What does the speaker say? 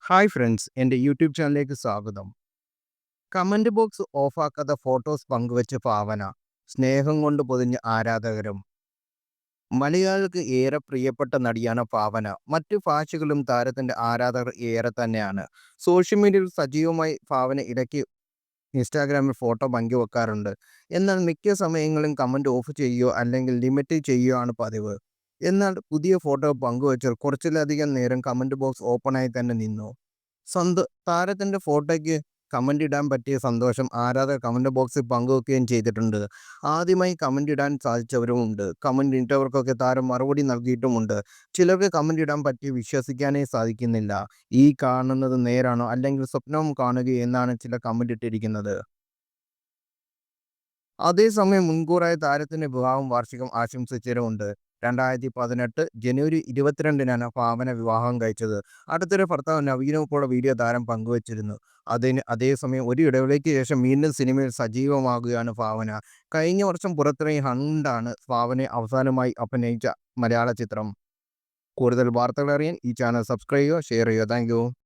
Hi friends, എൻ്റെ YouTube ചാനലിലേക്ക് സ്വാഗതം. കമന്റ് ബോക്സ് ഓഫാക്കാത്ത ഫോട്ടോസ് പങ്കുവച്ച ഭാവന, സ്നേഹം കൊണ്ട് പൊതിഞ്ഞ ആരാധകരും. മലയാളികൾക്ക് ഏറെ പ്രിയപ്പെട്ട നടിയാണ് ഭാവന. മറ്റു ഭാഷകളും താരത്തിന്റെ ആരാധകർ ഏറെ തന്നെയാണ്. സോഷ്യൽ മീഡിയയിൽ സജീവമായി ഭാവന ഇടയ്ക്ക് ഇൻസ്റ്റാഗ്രാമിൽ ഫോട്ടോ പങ്കുവെക്കാറുണ്ട്. എന്നാൽ മിക്ക സമയങ്ങളിലും കമന്റ് ഓഫ് ചെയ്യുകയോ അല്ലെങ്കിൽ ലിമിറ്റ് ചെയ്യുകയോ ആണ് പതിവ്. എന്നാൽ പുതിയ ഫോട്ടോ പങ്കുവച്ചാൽ കുറച്ചിലധികം നേരം കമന്റ് ബോക്സ് ഓപ്പണായി തന്നെ നിന്നു. താരത്തിന്റെ ഫോട്ടോയ്ക്ക് കമന്റ് ഇടാൻ പറ്റിയ സന്തോഷം ആരാധകർ കമന്റ് ബോക്സിൽ പങ്കുവെക്കുകയും ചെയ്തിട്ടുണ്ട്. ആദ്യമായി കമന്റ് ഇടാൻ സാധിച്ചവരുമുണ്ട്. കമന്റ് ഇട്ടവർക്കൊക്കെ താരം മറുപടി നൽകിയിട്ടുമുണ്ട്. ചിലർക്ക് കമന്റ് ഇടാൻ പറ്റി വിശ്വസിക്കാനേ സാധിക്കുന്നില്ല. ഈ കാണുന്നത് നേരാണോ അല്ലെങ്കിൽ സ്വപ്നം കാണുകയോ എന്നാണ് ചില കമന്റ് ഇട്ടിരിക്കുന്നത്. അതേസമയം മുൻകൂറായി താരത്തിന്റെ വിവാഹം വാർഷികം ആശംസിച്ചവരുമുണ്ട്. 2018 ജനുവരി 22-നാണ് ഭാവന വിവാഹം കഴിച്ചത്. അടുത്തിടെ ഭർത്താവ് നവീനൊപ്പമുള്ള വീഡിയോ താരം പങ്കുവച്ചിരുന്നു. അതേസമയം ഒരു ഇടവേളയ്ക്ക് ശേഷം വീണ്ടും സിനിമയിൽ സജീവമാകുകയാണ് ഭാവന. കഴിഞ്ഞ വർഷം പുറത്തിറങ്ങിയ ഹണ്ടാണ് ഭാവന അവസാനമായി അഭിനയിച്ച മലയാള ചിത്രം. കൂടുതൽ വാർത്തകൾ അറിയാൻ ഈ ചാനൽ സബ്സ്ക്രൈബ് ചെയ്യുക, ഷെയർ ചെയ്യുക. Thank you.